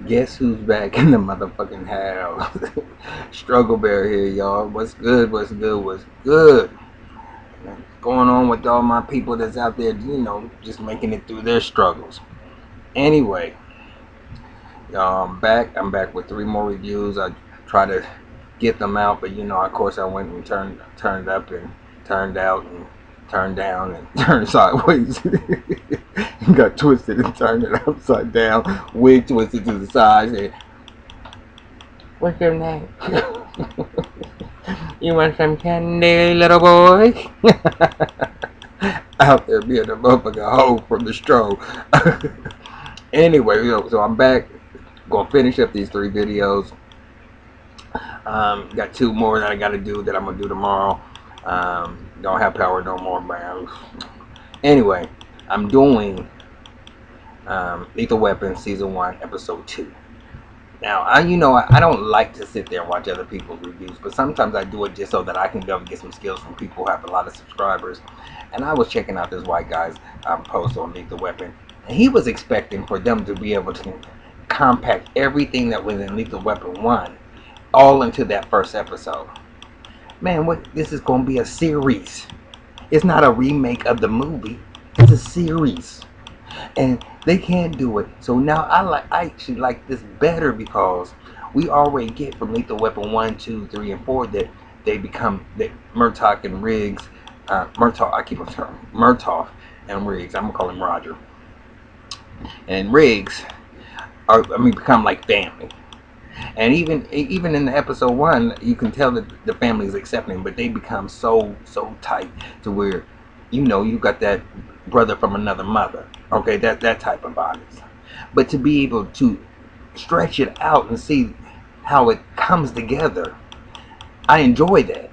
Guess who's back in the motherfucking house? Struggle Bear here, y'all. What's good? What's good? What's good? What's going on with all my people that's out there, just making it through their struggles? Anyway, y'all, I'm back. I'm back with 3 more reviews. I try to get them out, but of course, I went and turned up and turned out and turned down and turned sideways. Got twisted and turned it upside down. Wig twisted to the side. And, what's your name? You want some candy, little boy? Out there being a motherfucking hoe from the stroll. Anyway, so I'm back. Gonna finish up these 3 videos. Got 2 more that I gotta do that I'm gonna do tomorrow. Don't have power no more, man. Anyway, I'm doing Lethal Weapon Season 1, Episode 2. Now, I don't like to sit there and watch other people's reviews, but sometimes I do it just so that I can go and get some skills from people who have a lot of subscribers. And I was checking out this white guy's post on Lethal Weapon, and he was expecting for them to be able to compact everything that was in Lethal Weapon 1 all into that first episode. Man, this is going to be a series. It's not a remake of the movie. It's a series. And they can't do it. So now I actually like this better because we already get from Lethal Weapon 1, 2, 3, and 4 that they become that Murtaugh and Riggs, Murtaugh and Riggs. I'm gonna call him Roger. And Riggs become like family. And even in the episode 1, you can tell that the family is accepting, but they become so tight to where you got that brother from another mother. Okay, that type of violence. But to be able to stretch it out and see how it comes together, I enjoy that.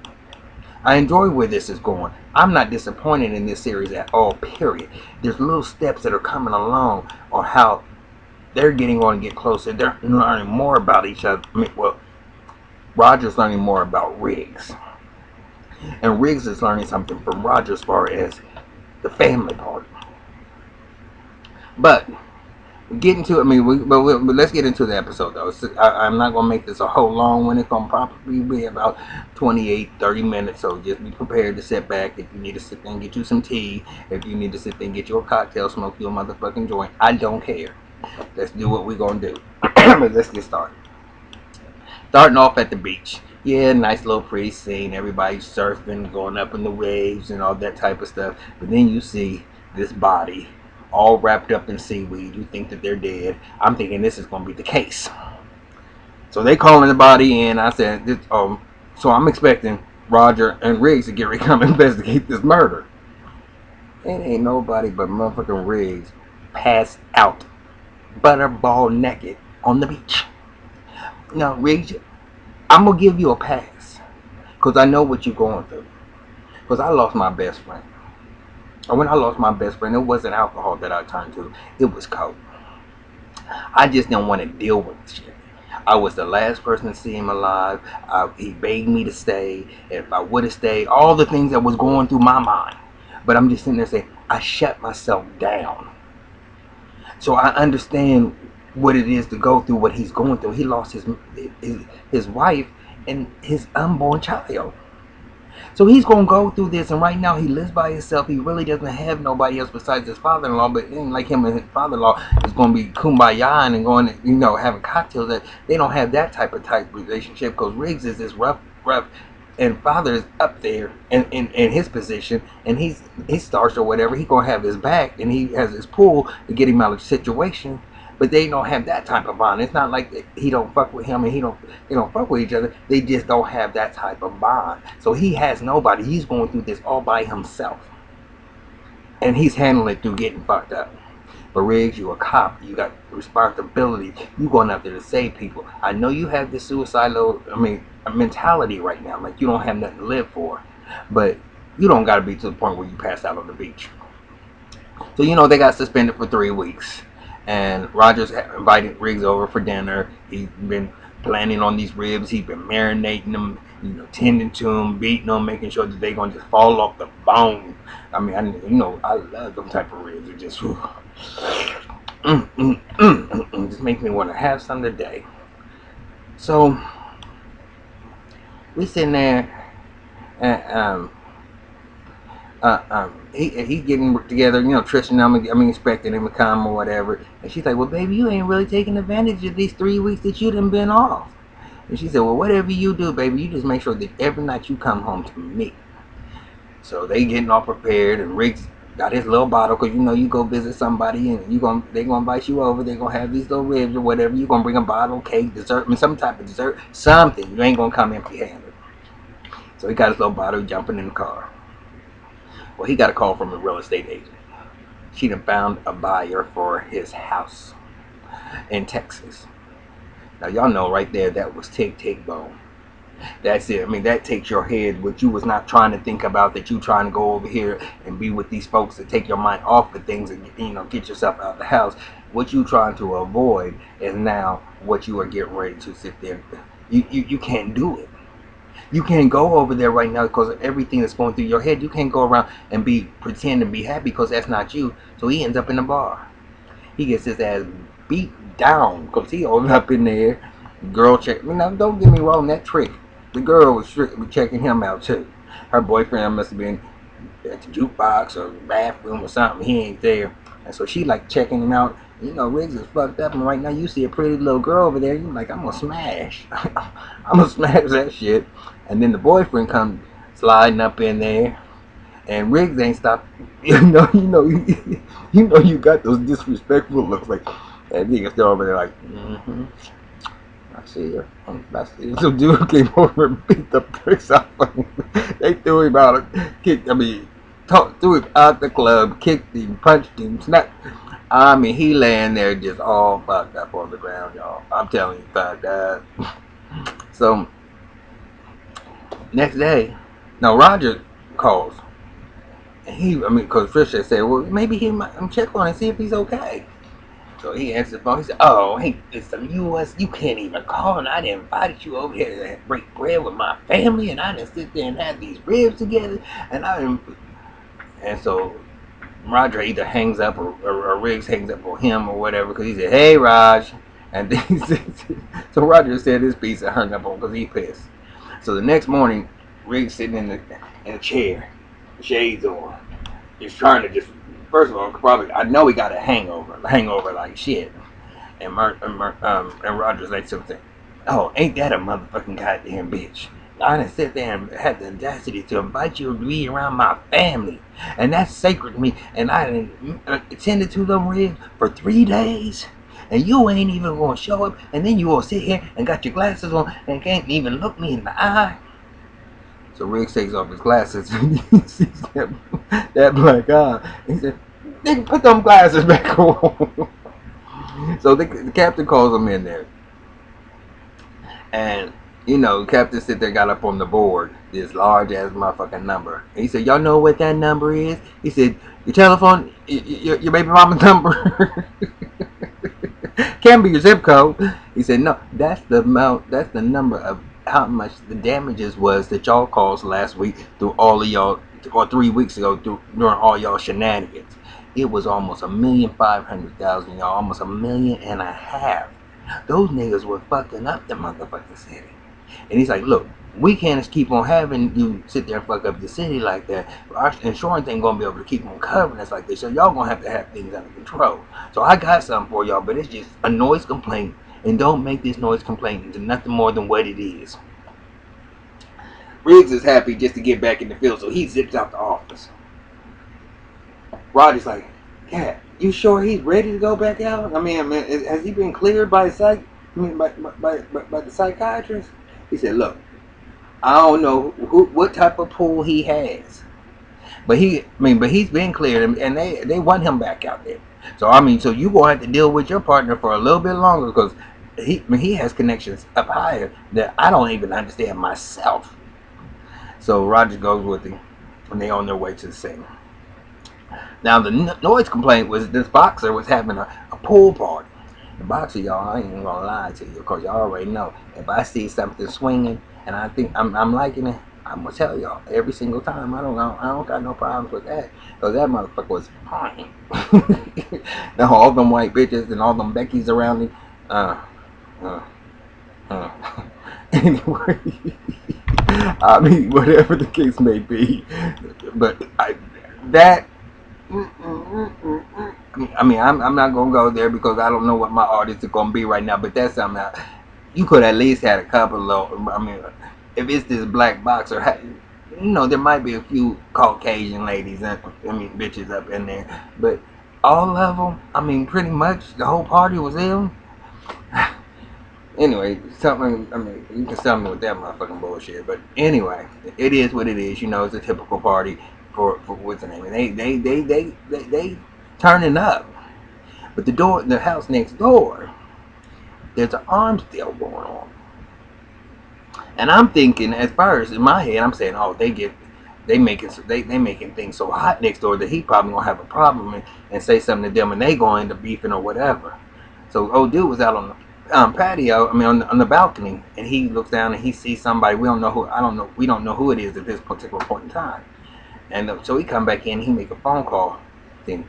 I enjoy where this is going. I'm not disappointed in this series at all, period. There's little steps that are coming along on how they're getting on and get closer. They're learning more about each other. Well, Roger's learning more about Riggs. And Riggs is learning something from Roger as far as the family part. But getting to let's get into the episode though. I'm not gonna make this a whole long one. It's gonna probably be about 28-30 minutes. So just be prepared to sit back. If you need to sit there and get you some tea, if you need to sit there and get you a cocktail, smoke your motherfucking joint, I don't care. Let's do what we're gonna do. Let's get started. Starting off at the beach. Yeah, nice little pretty scene. Everybody surfing, going up in the waves and all that type of stuff. But then you see this body all wrapped up in seaweed. You think that they're dead. I'm thinking this is going to be the case. So they calling the body in. I said, so I'm expecting Roger and Riggs to get ready to come investigate this murder. It ain't nobody but motherfucking Riggs passed out, butterball naked on the beach. Now, Riggs, I'm going to give you a pass because I know what you're going through. Because I lost my best friend. And when I lost my best friend, it wasn't alcohol that I turned to. It was coke. I just didn't want to deal with shit. I was the last person to see him alive. He begged me to stay. If I would have stayed, all the things that was going through my mind. But I'm just sitting there saying, I shut myself down. So I understand what it is to go through what he's going through. He lost his wife and his unborn child. So he's going to go through this, and right now he lives by himself. He really doesn't have nobody else besides his father-in-law, but like him and his father-in-law is going to be kumbaya and going to, having cocktails. That they don't have that type relationship because Riggs is this rough, and father is up there in his position, and he's starched or whatever. He's going to have his back, and he has his pull to get him out of the situation. But they don't have that type of bond. It's not like he don't fuck with him and they don't fuck with each other. They just don't have that type of bond. So he has nobody. He's going through this all by himself. And he's handling it through getting fucked up. But Riggs, you a cop. You got responsibility. You going out there to save people. I know you have this suicidal, mentality right now. Like you don't have nothing to live for. But you don't got to be to the point where you pass out on the beach. So, they got suspended for 3 weeks. And Rogers invited Riggs over for dinner. He's been planning on these ribs. He's been marinating them, tending to them, beating them, making sure that they're going to just fall off the bone. I love them type of ribs. It just, whew. Just makes me want to have some today. So we sitting there, and he getting together, Tristan. I'm expecting him to come or whatever. And she's like, "Well, baby, you ain't really taking advantage of these 3 weeks that you done been off." And she said, "Well, whatever you do, baby, you just make sure that every night you come home to me." So they getting all prepared, and Riggs got his little bottle, because you go visit somebody and they gonna invite you over. They gonna have these little ribs or whatever. You gonna bring a bottle, cake, dessert, some type of dessert, something. You ain't gonna come empty-handed. So he got his little bottle, jumping in the car. Well, he got a call from a real estate agent. She done found a buyer for his house in Texas. Now y'all know right there that was tick boom. That's it. That takes your head, what you was not trying to think about, that you trying to go over here and be with these folks to take your mind off the things and get yourself out of the house. What you trying to avoid is now what you are getting ready to sit there. You can't do it. You can't go over there right now because of everything that's going through your head. You can't go around and pretend to be happy, because that's not you. So he ends up in the bar. He gets his ass beat down because he opened up in there. Girl check. Don't get me wrong, that trick. The girl was checking him out too. Her boyfriend must have been at the jukebox or the bathroom or something. He ain't there. And so she like checking him out. Riggs is fucked up, and right now you see a pretty little girl over there. You're like, I'm gonna smash. I'm gonna smash that shit. And then the boyfriend comes sliding up in there, and Riggs ain't stopped. You got those disrespectful looks, like that nigga still over there like, I see you. So dude came over and beat the bricks out of him. They threw him out, threw him out the club, kicked him, punched him, snapped. He laying there just all fucked up on the ground, y'all. I'm telling you, fucked up. So next day, now Roger calls, and because Trisha said, well, maybe he might check on him and see if he's okay. So he answered the phone. He said, "Oh, hey, it's some U.S. You can't even call, and I didn't invite you over here to break bread with my family, and I didn't sit there and have these ribs together, and I didn't." And so Roger either hangs up or Riggs hangs up on him or whatever, because he said, "Hey, Raj," and then so Roger said his piece and hung up on because he pissed. So the next morning, Riggs sitting in a chair, shades on, he's trying to just. First of all, probably I know he got a hangover like shit. And Roger's like something. "Oh, ain't that a motherfucking goddamn bitch? I done sit there and had the audacity to invite you to be around my family, and that's sacred to me. And I done attended to them ribs for 3 days, and you ain't even gonna show up. And then you gonna sit here and got your glasses on and can't even look me in the eye." So Riggs takes off his glasses and he sees that black eye. He said, "Nigga, put them glasses back on." So the captain calls him in there. And, the captain sit there, got up on the board, this large ass motherfucking number. And he said, "Y'all know what that number is?" He said, "Your telephone, your baby mama's number." "Can't be your zip code." He said, "No, that's the number of how much the damages was that y'all caused last week through all of y'all, or 3 weeks ago during all y'all shenanigans. It was almost 1,500,000, y'all, almost 1.5 million. Those niggas were fucking up the motherfucking city." And he's like, "Look, we can't just keep on having you sit there and fuck up the city like that. Our insurance ain't gonna be able to keep on covering us like this. So y'all gonna have to have things under control. So I got something for y'all, but it's just a noise complaint. And don't make this noise complaint into nothing more than what it is." Riggs is happy just to get back in the field, so he zips out the office. Roddy's like, "Yeah, you sure he's ready to go back out? Has he been cleared by the psychiatrist?" He said, "Look, I don't know what type of pull he has, but he's been cleared, and they want him back out there. So you gonna have to deal with your partner for a little bit longer, because he has connections up higher that I don't even understand myself." So Roger goes with him, and they on their way to the scene. Now the noise complaint was this boxer was having a pool party. The boxer, y'all, I ain't gonna lie to you, because y'all already know, if I see something swinging and I think I'm liking it, I'm gonna tell y'all every single time. I don't got no problems with that. Cause that motherfucker was fine. Now all them white bitches and all them Beckys around me. Uh, uh, uh. Anyway, I mean, whatever the case may be, but that. I mean, I'm not gonna go there because I don't know what my artists are gonna be right now. But that's something you could at least had a couple of. I mean, if it's this black boxer, there might be a few Caucasian ladies and bitches up in there, but all of them. I mean, pretty much the whole party was them. Anyway, something. I mean, you can sell me with that motherfucking bullshit. But anyway, it is what it is. It's a typical party for what's the name? And they turning up. But the house next door, there's an arms deal going on. And I'm thinking at first in my head, I'm saying, oh, they making things so hot next door that he probably gonna have a problem and say something to them, and they going into beefing or whatever. So old dude was out on the patio, on the balcony, and he looks down and he sees somebody. We don't know who it is at this particular point in time. And so he come back in, he make a phone call. Then,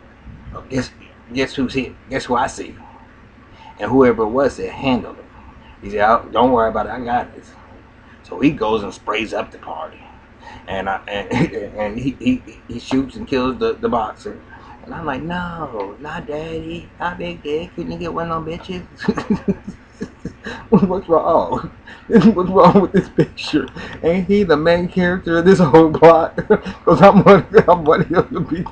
oh, guess who's here? Guess who I see? And whoever it was said, handle it. He said, don't worry about it, I got this. So he goes and sprays up the party. And he shoots and kills the boxer. And I'm like, no, not daddy, not big dick. Couldn't you get one of them bitches? What's wrong? What's wrong with this picture? Ain't he the main character of this whole plot? Because I'm one of him to be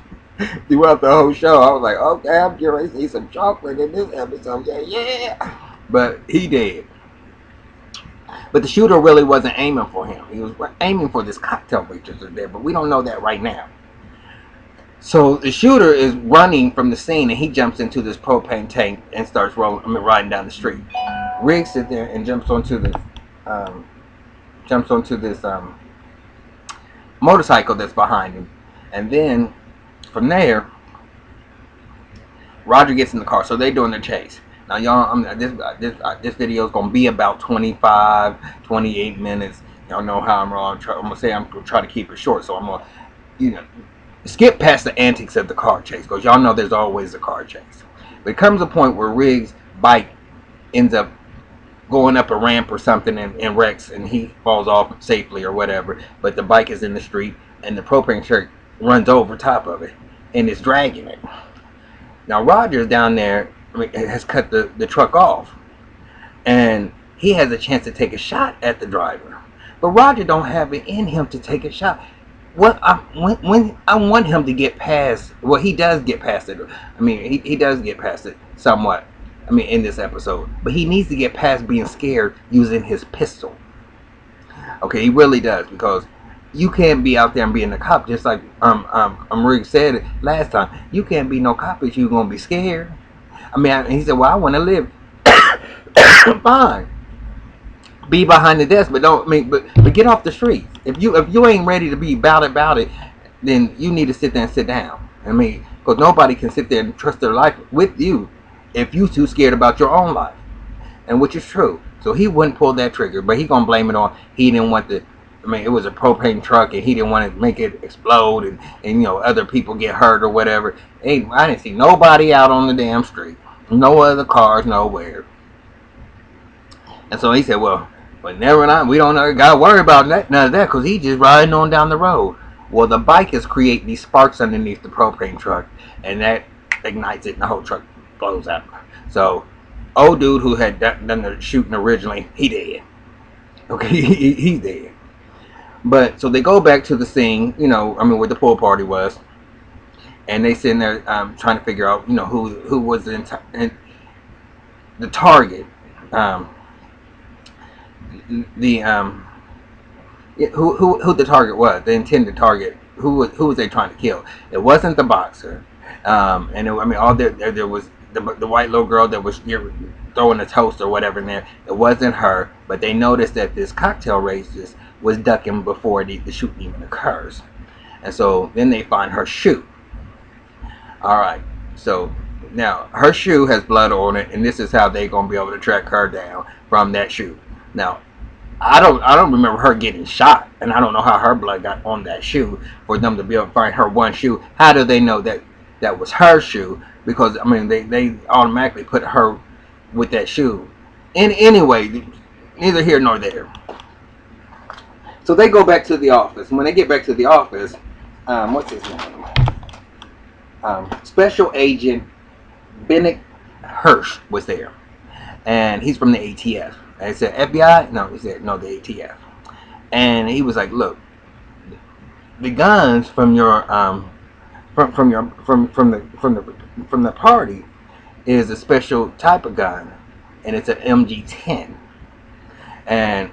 throughout the whole show. I was like, okay, I'm curious to see some chocolate in this episode. Yeah. But he did. But the shooter really wasn't aiming for him. He was aiming for this cocktail waitress there, but we don't know that right now. So the shooter is running from the scene, and he jumps into this propane tank and starts riding down the street. Riggs sits there and jumps onto this motorcycle that's behind him, and then from there, Roger gets in the car. So they're doing their chase. Now, y'all, this video is gonna be about 25, 28 minutes. Y'all know how I'm gonna try to keep it short. So I'm gonna, skip past the antics of the car chase, because y'all know there's always a car chase. But it comes a point where Riggs' bike ends up going up a ramp or something and wrecks, and he falls off safely or whatever. But the bike is in the street, and the propane tank runs over top of it, and it's dragging it. Now Roger's down there, has cut the truck off, and he has a chance to take a shot at the driver. But Roger don't have it in him to take a shot. When I want him to get past, well, he does get past it. He does get past it somewhat. In this episode, but he needs to get past being scared using his pistol. Okay, he really does, because you can't be out there and being a cop, just like Riggs said it last time. You can't be no cop if you're gonna be scared. He said, "Well, I want to live." Fine, be behind the desk, but but get off the streets. If you ain't ready to be about it, then you need to sit there and sit down. Because nobody can sit there and trust their life with you if you too scared about your own life, and which is true. So he wouldn't pull that trigger, but he gonna blame it on he didn't want it was a propane truck, and he didn't want to make it explode, and other people get hurt or whatever. I didn't see nobody out on the damn street, no other cars, nowhere. And so he said, well, never mind, we don't gotta worry about none of that, because he's just riding on down the road. Well, the bike is creating these sparks underneath the propane truck, and that ignites it, and the whole truck blows up. So, old dude who had done the shooting originally, he dead. Okay, he's dead. But so they go back to the scene, where the pool party was, and they sitting there trying to figure out, who was the target, who the target was, the intended target. Who was they trying to kill? It wasn't the boxer, and all there was. The white little girl that was throwing a toast or whatever in there, it wasn't her, but they noticed that this cocktail racist was ducking before the shooting even occurs. And so then they find her shoe. Alright, so now her shoe has blood on it, and this is how they're going to be able to track her down from that shoe. Now, I don't remember her getting shot, and I don't know how her blood got on that shoe for them to be able to find her one shoe. How do they know that that was her shoe? Because I mean, they automatically put her with that shoe. And anyway, neither here nor there. So they go back to the office. When they get back to the office, what's his name? Special Agent Bennett Hirsch was there, and he's from the ATF. And I said FBI. No, he said no, the ATF. And he was like, "Look, the guns from your from your from the party is a special type of gun, and it's an MG10. And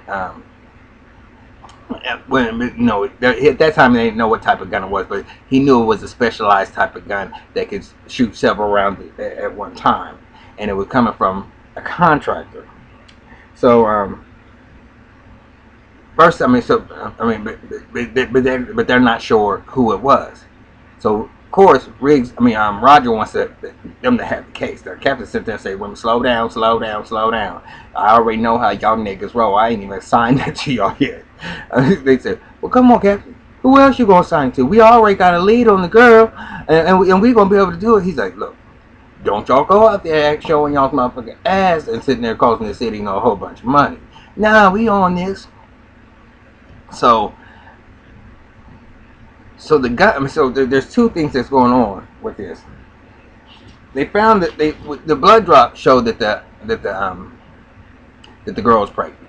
when at that time they didn't know what type of gun it was, but he knew it was a specialized type of gun that could shoot several rounds at one time, and it was coming from a contractor. So first, but they're not sure who it was. So of course, Roger wants them to have the case. The captain sit there and say, "Women, slow down, slow down, slow down. I already know how y'all niggas roll. I ain't even signed that to y'all yet." They said, "Well, come on, Captain. Who else you gonna sign to? We already got a lead on the girl, and we gonna be able to do it." He's like, "Look, don't y'all go out there showing y'all's motherfucking ass and sitting there costing the city a whole bunch of money. Nah, we on this." So there's two things that's going on with this. They found that the blood drop showed that the girl was pregnant,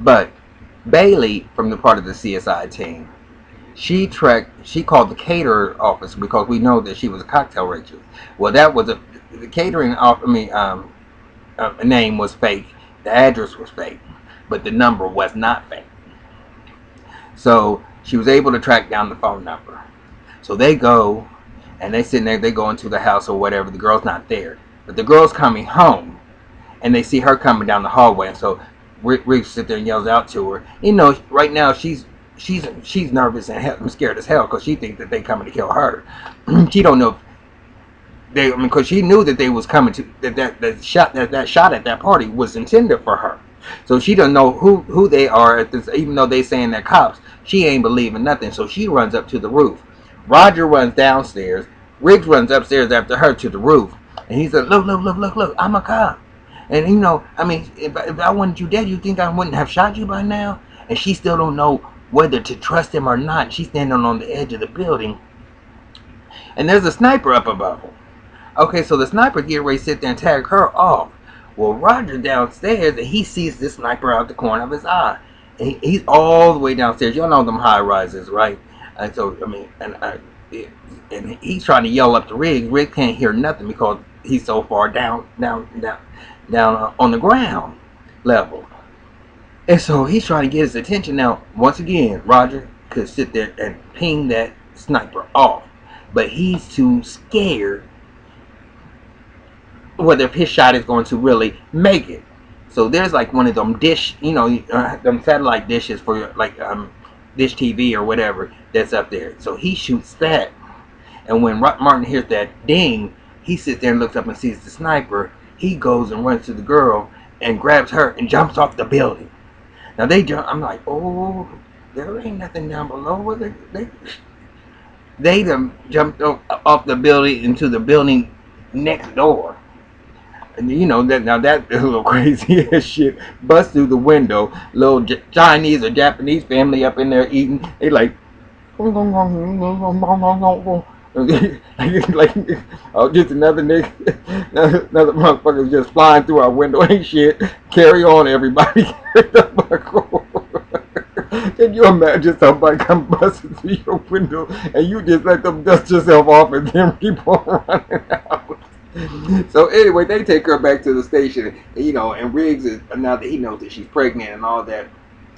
but Bailey from the part of the CSI team, she called the caterer office because we know that she was a cocktail waitress. Well, that was the catering name was fake, the address was fake, but the number was not fake. So she was able to track down the phone number. So they go and they sitting there, they go into the house or whatever. The girl's not there, but the girl's coming home, and they see her coming down the hallway. And so Rick sits there and yells out to her. Right now she's nervous and scared as hell because she thinks that they coming to kill her. She don't know if because she knew that they was coming to that shot at that party was intended for her. So she doesn't know who they are at this, even though they saying they're cops. She ain't believing nothing. So she runs up to the roof. Roger runs downstairs. Riggs runs upstairs after her to the roof. And he said, look, I'm a cop. And if I wanted you dead, you think I wouldn't have shot you by now? And she still don't know whether to trust him or not. She's standing on the edge of the building. And there's a sniper up above her. Okay, so the sniper get ready to sit there and tag her off. Well, Roger downstairs, and he sees this sniper out the corner of his eye. And he's all the way downstairs. Y'all know them high rises, right? And so, and he's trying to yell up to Riggs. Riggs can't hear nothing because he's so far down on the ground level. And so he's trying to get his attention. Now, once again, Roger could sit there and ping that sniper off. But he's too scared whether if his shot is going to really make it. So there's like one of them dish, them satellite dishes for dish TV or whatever that's up there. So he shoots that, and when Martin hears that ding, he sits there and looks up and sees the sniper. He goes and runs to the girl and grabs her and jumps off the building. Now they jump. I'm like, oh, there ain't nothing down below. They jumped off the building into the building next door. And that is a little crazy as shit. Bust through the window. Little Chinese or Japanese family up in there eating. They like like oh, just another nigga, another motherfucker just flying through our window. Ain't shit. Carry on, everybody. Can you imagine somebody come busting through your window and you just let them dust yourself off and then keep on running out? So anyway, they take her back to the station, and Riggs is, now that he knows that she's pregnant and all that,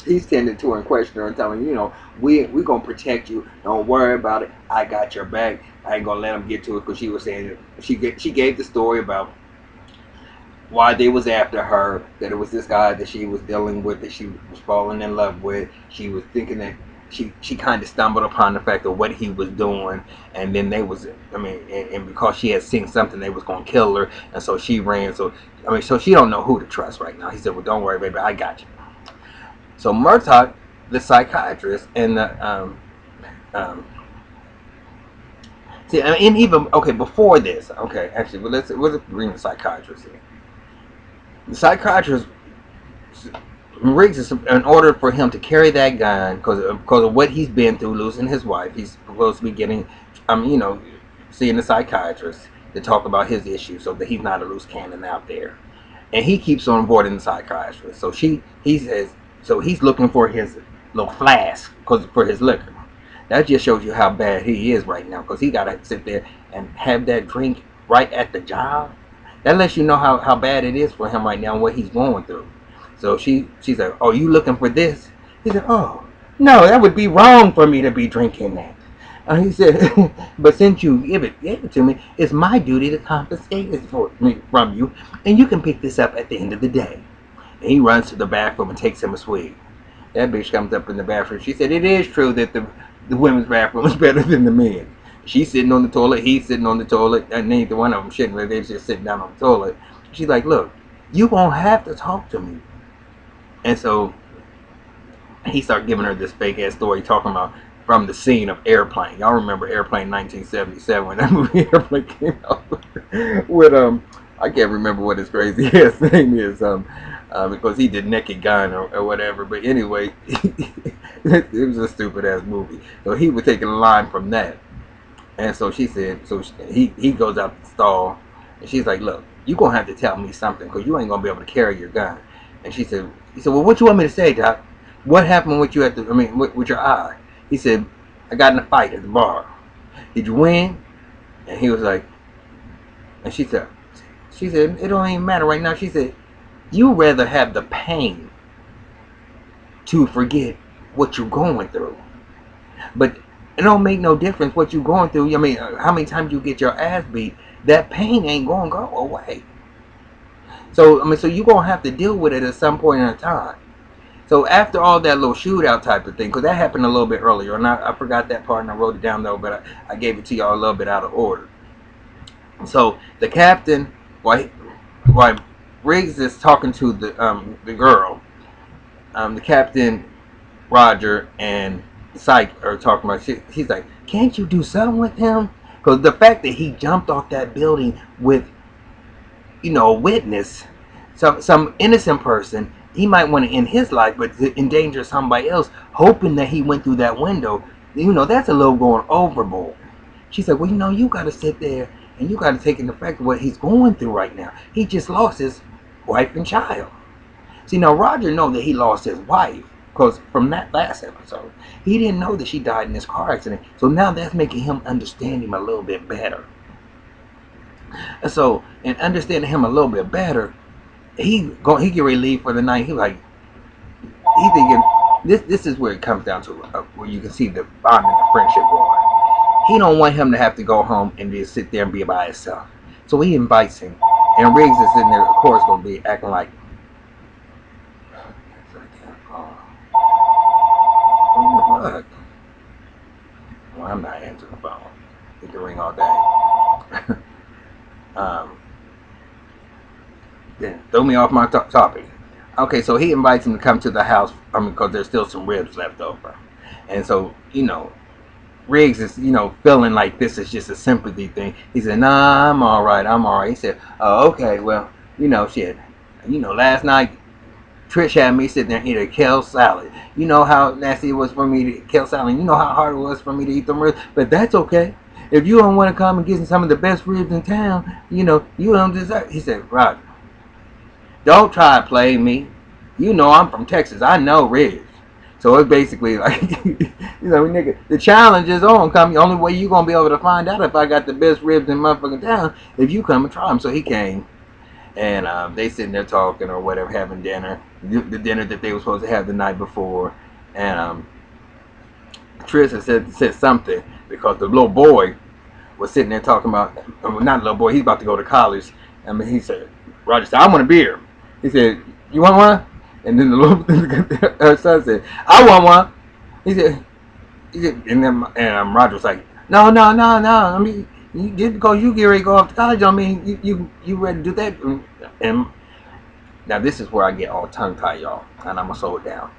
he's tending to her and questioning her and telling her, we gonna protect you. Don't worry about it. I got your back. I ain't gonna let him get to it because she was saying she gave the story about why they was after her, that it was this guy that she was dealing with, that she was falling in love with. She was thinking that she kind of stumbled upon the fact of what he was doing, and then they was, and because she had seen something, they was gonna kill her, and so she ran. So she don't know who to trust right now. He said, well, don't worry, baby, I got you. So Murtaugh, the psychiatrist, and the um, see, and even okay before this, okay, actually, well, let's bring the psychiatrist in. The psychiatrist Riggs is in order for him to carry that gun because of what he's been through, losing his wife. He's supposed to be getting, seeing a psychiatrist to talk about his issues so that he's not a loose cannon out there. And he keeps on boarding the psychiatrist. So he says, so he's looking for his little flask for his liquor. That just shows you how bad he is right now because he got to sit there and have that drink right at the job. That lets you know how bad it is for him right now and what he's going through. So she's like, oh, you looking for this? He said, oh, no, that would be wrong for me to be drinking that. And he said, but since you gave it to me, it's my duty to confiscate it from you, and you can pick this up at the end of the day. And he runs to the bathroom and takes him a swig. That bitch comes up in the bathroom. She said, it is true that the women's bathroom is better than the men's. She's sitting on the toilet, he's sitting on the toilet, and neither one of them shitting, but they're just sitting down on the toilet. She's like, look, you won't have to talk to me. And so he started giving her this fake ass story talking about from the scene of Airplane. Y'all remember Airplane 1977 when that movie Airplane came out with I can't remember what his crazy ass name is because he did Naked Gun or whatever. But anyway, it was a stupid ass movie. So he was taking a line from that. And so she said, so he goes out the stall and she's like, look, you're going to have to tell me something because you ain't going to be able to carry your gun. And he said, well, what you want me to say, Doc? What happened with you with your eye? He said, I got in a fight at the bar. Did you win? And he was like, and she said, it don't even matter right now. She said, you rather have the pain to forget what you're going through. But it don't make no difference what you're going through. I mean, how many times you get your ass beat, that pain ain't going to go away. So you're going to have to deal with it at some point in time. So after all that little shootout type of thing, because that happened a little bit earlier, and I forgot that part and I wrote it down though, but I gave it to y'all a little bit out of order. So the captain, while Riggs is talking to the girl, the captain, Roger, and Psych are talking about shit. He's like, can't you do something with him? Because the fact that he jumped off that building with, a witness, some innocent person, he might want to end his life, but to endanger somebody else, hoping that he went through that window, that's a little going overboard. She said, well, you got to sit there and you got to take into fact what he's going through right now. He just lost his wife and child. See, now Roger know that he lost his wife because from that last episode, he didn't know that she died in this car accident. So now that's making him understand him a little bit better. And so, in understanding him a little bit better, he get ready to leave for the night. He thinking this is where it comes down to where you can see the bond and the friendship going. He don't want him to have to go home and just sit there and be by himself. So he invites him, and Riggs is in there, of course, gonna be acting like, what the fuck? Well, I'm not answering the phone. It can ring all day. Then throw me off my topic. Okay, so he invites him to come to the house because there's still some ribs left over. And so, Riggs is, feeling like this is just a sympathy thing. He said, nah, I'm all right. He said, oh, okay, well, shit. Last night, Trish had me sit there and eat a kale salad. You know how nasty it was for me to eat kale salad. You know how hard it was for me to eat them ribs. But that's okay. If you don't want to come and get some of the best ribs in town, you don't deserve. He said, Roger, don't try to play me. I'm from Texas. I know ribs. So it's basically like, nigga, the challenge is on. The only way you going to be able to find out if I got the best ribs in motherfucking town if you come and try them. So he came. And they sitting there talking or whatever, having dinner. The dinner that they were supposed to have the night before. And Trish said something because the little boy was sitting there talking about, not a little boy, he's about to go to college. He said, Roger said, I want a beer. He said, you want one? And then the little her son said, I want one. He said, and then Roger was like, no. I mean, just because you get ready to go off to college, I mean, you ready to do that? And now this is where I get all tongue tied, y'all, and I'm gonna slow it down.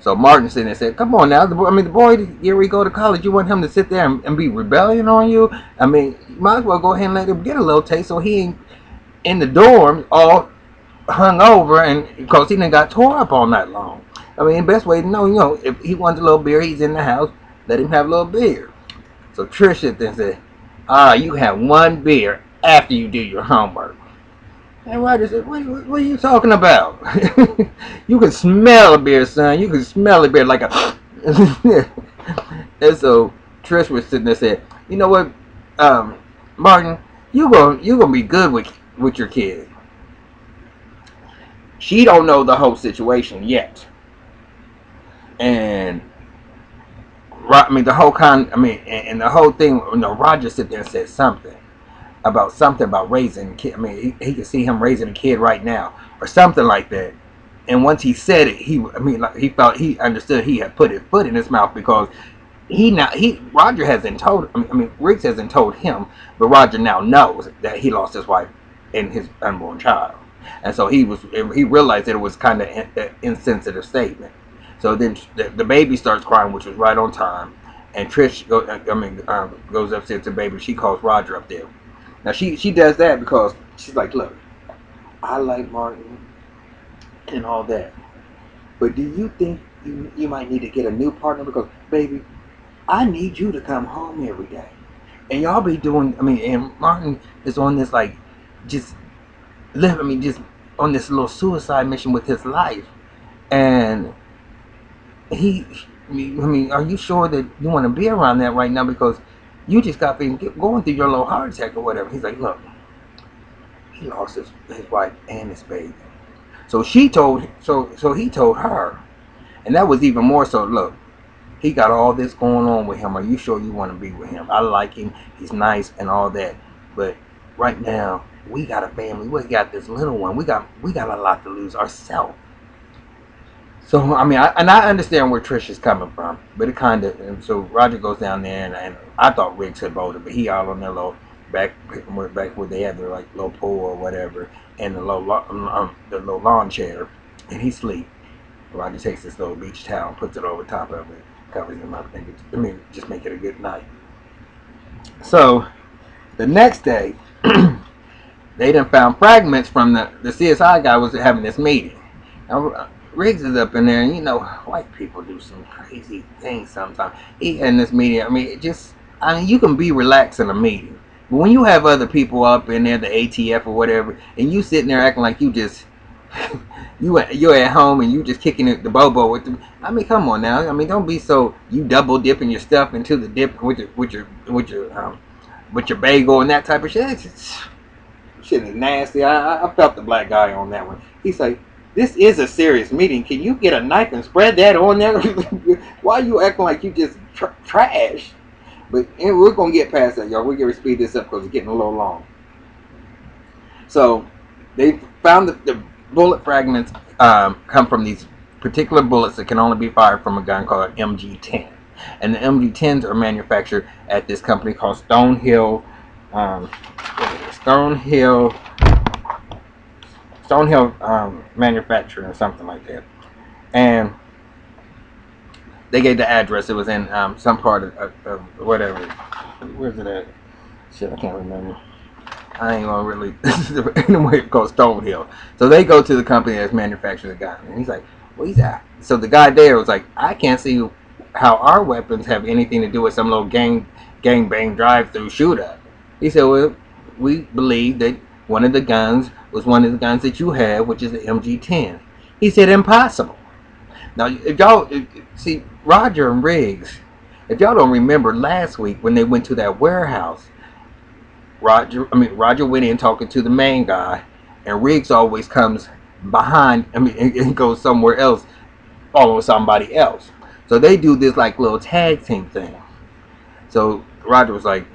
So Martin sitting there said, "Come on now, the boy, here we go to college. You want him to sit there and be rebelling on you? I mean, you might as well go ahead and let him get a little taste so he ain't in the dorm all hung over and because he done got tore up all night long. I mean, the best way to know, if he wants a little beer, he's in the house, let him have a little beer." So Trish sit there and said, "You have one beer after you do your homework." And Roger said, what are you talking about? You can smell a beer, son. You can smell a beer like a... And so Trish was sitting there and said, "You know what, Martin, you gonna be good with your kid. She don't know the whole situation yet. And the whole and the whole thing, Roger sit there and said something about raising a kid. I mean, he could see him raising a kid right now, or something like that. And once he said it, he understood he had put his foot in his mouth because Roger hasn't told. Riggs hasn't told him, but Roger now knows that he lost his wife and his unborn child, and so he realized that it was kind of an insensitive statement. So then the baby starts crying, which was right on time, and Trish goes upstairs to the baby. She calls Roger up there. Now she does that because she's like, "Look, I like Martin and all that, but do you think you might need to get a new partner? Because, baby, I need you to come home every day, and y'all be doing. And Martin is on this just on this little suicide mission with his life, and are you sure that you want to be around that right now? Because you just got been going through your little heart attack or whatever." He's like, "Look, he lost his wife and his baby." So he told her, and that was even more so. "Look, he got all this going on with him. Are you sure you want to be with him? I like him. He's nice and all that. But right now, we got a family. We got this little one. We got a lot to lose ourselves." So I understand where Trish is coming from, but it kind of. And so Roger goes down there, and I thought Riggs had voted, but he all on their little back where they have their little pool or whatever, and the little lawn chair, and he sleep. Roger takes this little beach towel and puts it over top of it, covers him up, and just make it a good night. So the next day, they done found fragments from the CSI guy was having this meeting. Now, Riggs is up in there, and white people do some crazy things sometimes. He in this meeting, you can be relaxed in a meeting, but when you have other people up in there, the ATF or whatever, and you sitting there acting like you just you're at home and you just kicking the bobo with them. Come on now. Don't be so you double dipping your stuff into the dip with your bagel and that type of shit. Shit is nasty. I felt the black guy on that one. He's like, "This is a serious meeting. Can you get a knife and spread that on there? Why are you acting like you just trash?" But we're gonna get past that, y'all. We're gonna speed this up because it's getting a little long. So they found the bullet fragments come from these particular bullets that can only be fired from a gun called MG10, and the MG10s are manufactured at this company called Stonehill Manufacturing or something like that. And they gave the address. It was in some part of whatever. Where's it at? Shit, I can't remember. I ain't gonna really. Anyway, it's called Stonehill. So they go to the company that's manufacturing the gun, and he's like, "Well, he's out." So the guy there was like, "I can't see how our weapons have anything to do with some little gang bang drive-through shootout." He said, "Well, we believe that one of the guns was one of the guns that you had, which is the MG10. He said, "Impossible." Now, if y'all see Roger and Riggs, if y'all don't remember last week when they went to that warehouse, Roger went in talking to the main guy, and Riggs always comes behind. And goes somewhere else, following somebody else. So they do this little tag team thing. So Roger was like,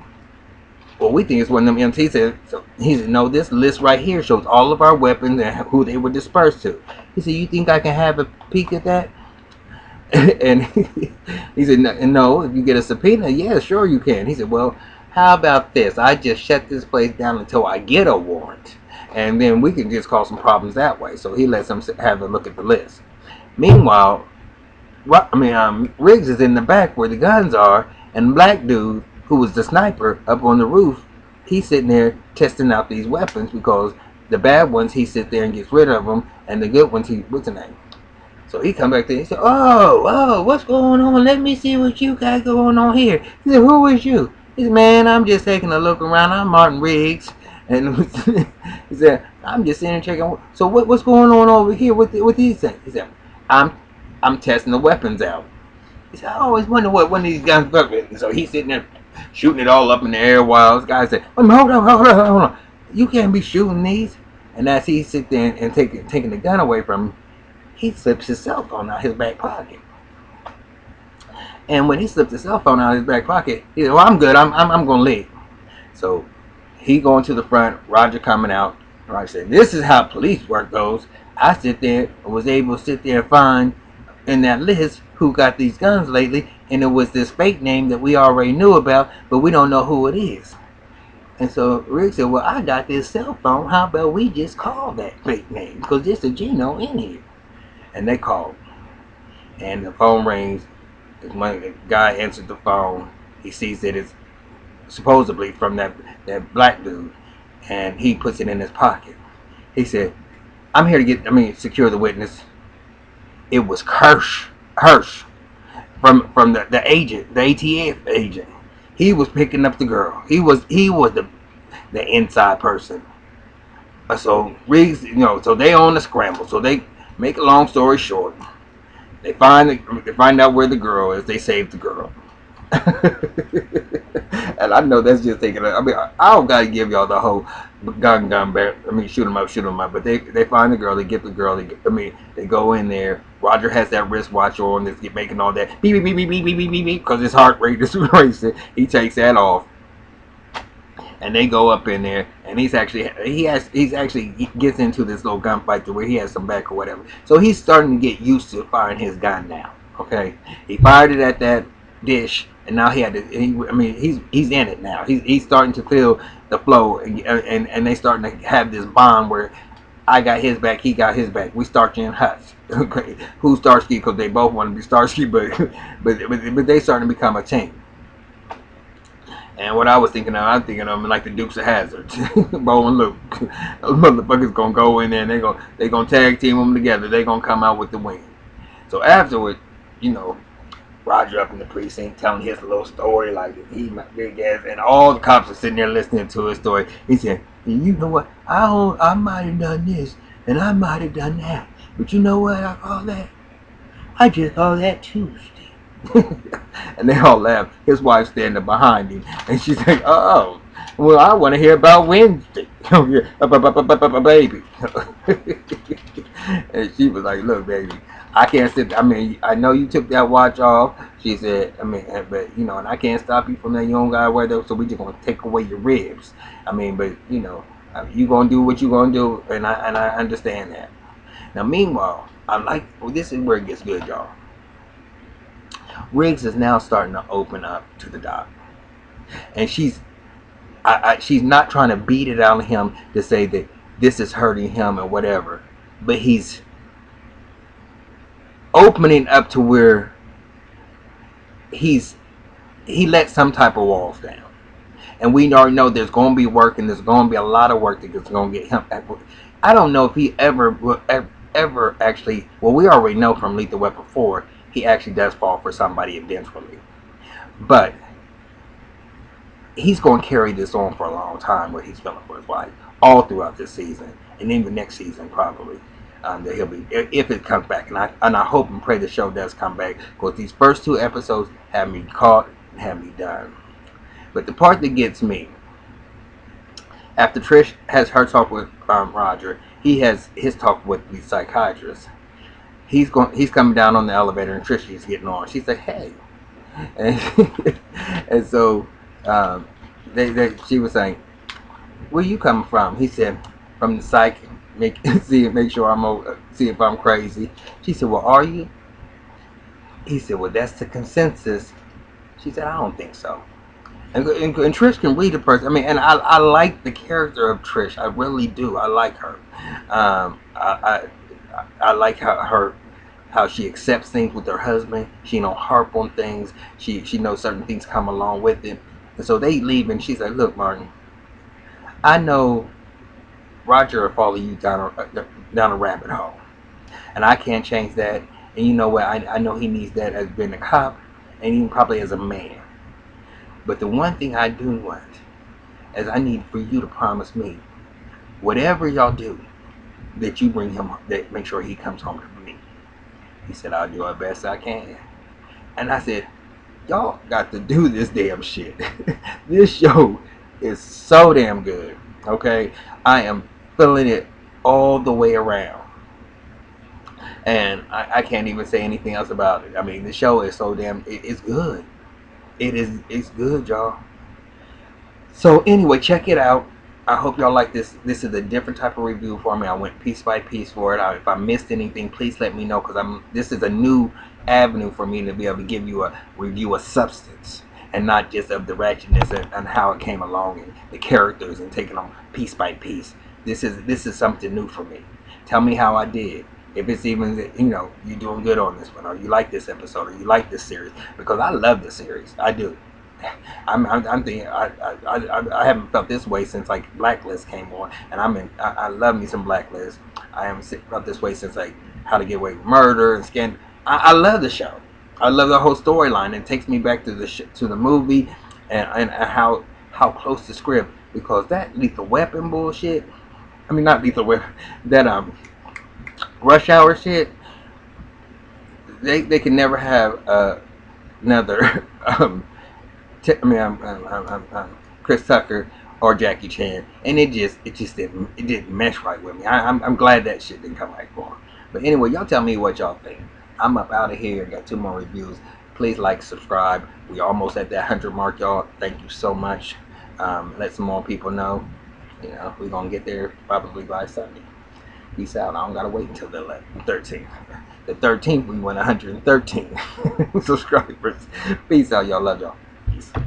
"Well, we think it's one of them MTs." He said, "No, this list right here shows all of our weapons and who they were dispersed to." He said, "You think I can have a peek at that?" And he said, "No, if you get a subpoena, yeah, sure you can." He said, "Well, how about this? I just shut this place down until I get a warrant, and then we can just cause some problems that way." So he lets them have a look at the list. Meanwhile, Riggs is in the back where the guns are, and black dude who was the sniper up on the roof, he's sitting there testing out these weapons because the bad ones he sits there and gets rid of them, and the good ones what's the name? So he come back there. He said, "Oh, what's going on? Let me see what you got going on here." He said, "Who is you?" He said, "Man, I'm just taking a look around. I'm Martin Riggs." And he said, "I'm just sitting and checking. So what's going on over here with these things?" He said, "I'm testing the weapons out." He said, "I always wonder what one of these guns fuck with." And so he's sitting there shooting it all up in the air while this guy said, "Hold on. You can't be shooting these." And as he sit there and taking the gun away from him, he slips his cell phone out his back pocket. And when he slipped his cell phone out of his back pocket, he said, "Well, I'm good. I'm gonna leave." So he going to the front. Roger coming out. Roger said, "This is how police work goes. I sit there and was able to sit there and find in that list who got these guns lately, and it was this fake name that we already knew about, but we don't know who it is." And so Rick said, "Well, I got this cell phone. How about we just call that fake name? Because there's a Gino in here." And they called. And the phone rings. The guy answered the phone. He sees that it's supposedly from that black dude. And he puts it in his pocket. He said, "I'm here to secure the witness." It was Hirsch from the agent, the ATF agent. He was picking up the girl. He was the inside person. So Riggs, so they on the scramble. So they make a long story short. They find out where the girl is. They save the girl. And I know that's just taking. I don't gotta give y'all the whole gun back. Shoot them up. But they find the girl. They get the girl. They go in there. Roger has that wristwatch on. That's making all that beep beep beep beep beep beep beep beep because his heart rate is racing. He takes that off. And they go up in there, and he actually gets into this little gunfight to where he has some back or whatever. So he's starting to get used to firing his gun now. Okay, he fired it at that dish, and now he had to. He's in it now. He's starting to feel the flow, and they starting to have this bond where I got his back, he got his back. We Starsky and Hutch. Okay, who's Starsky? Because they both want to be Starsky, but they starting to become a team. And what I'm thinking of them like the Dukes of Hazzard, Bo and Luke. Those motherfuckers gonna go in there and they gonna tag team them together. They gonna come out with the win. So afterward, Roger up in the precinct telling his little story like he my big ass, and all the cops are sitting there listening to his story. He said, "You know what? I might have done this and I might have done that, but you know what I call that? I just call that Tuesday." And they all laugh. His wife standing behind him, and she's like, "Oh, well, I want to hear about Wednesday, baby." And she was like, "Look, baby, I can't sit. I know you took that watch off." She said, but and I can't stop you from that. You don't gotta wear those, so we just gonna take away your ribs. But you gonna do what you gonna do, and I understand that." Now, meanwhile, this is where it gets good, y'all. Riggs is now starting to open up to the doc, and she's not trying to beat it out of him to say that this is hurting him or whatever, but he's opening up to where he let some type of walls down, and we already know there's going to be work, and there's going to be a lot of work that's going to get him. I don't know if he ever actually. Well, we already know from Lethal Weapon 4. He actually does fall for somebody eventually. But he's going to carry this on for a long time, what he's feeling for his wife, all throughout this season, and even next season probably. That he'll be, if it comes back, and I hope and pray the show does come back, because these first 2 episodes have me caught and have me done. But the part that gets me, after Trish has her talk with Roger, he has his talk with the psychiatrist. He's coming down on the elevator, and Trish is getting on. She said, "Hey," and so she was saying, "Where you coming from?" He said, "From the psych. Make sure see if I'm crazy." She said, "Well, are you?" He said, "Well, that's the consensus." She said, "I don't think so." And Trish can read a person. And I like the character of Trish. I really do. I like her. I like how how she accepts things with her husband. She don't harp on things. She knows certain things come along with it. And so they leave, and she's like, "Look, Martin, I know Roger will follow you down a rabbit hole, and I can't change that. And you know what? I know he needs that as being a cop, and even probably as a man. But the one thing I do want is I need for you to promise me, whatever y'all do, that you bring him, that make sure he comes home to me." He said, "I'll do our best I can." And I said, y'all got to do this damn shit. This show is so damn good. Okay, I am feeling it all the way around, and I can't even say anything else about it. I mean, the show is so damn. It's good. It's good, y'all. So anyway, check it out. I hope y'all like this. This is a different type of review for me. I went piece by piece for it. If I missed anything, please let me know, because this is a new avenue for me to be able to give you a review of substance and not just of the ratchetness and how it came along and the characters and taking them piece by piece. This is something new for me. Tell me how I did. If it's even, you're doing good on this one, or you like this episode, or you like this series, because I love the series. I do. I'm thinking I haven't felt this way since like Blacklist came on, and I love me some Blacklist. I haven't felt this way since like How to Get Away with Murder and Skin. I love the show. I love the whole storyline. It takes me back to the movie, and how close the script, because that Lethal Weapon bullshit. I mean, not Lethal Weapon. That Rush Hour shit. They can never have another. Chris Tucker or Jackie Chan, and it just didn't mesh right with me. I'm glad that shit didn't come right for him. But anyway, y'all tell me what y'all think. I'm up out of here. Got 2 more reviews. Please like, subscribe. We almost at that 100 mark, y'all. Thank you so much. Let some more people know. We're gonna get there probably by Sunday. Peace out. I don't gotta wait until the 13th. The 13th, we went 113 subscribers. Peace out, y'all. Love y'all. Peace.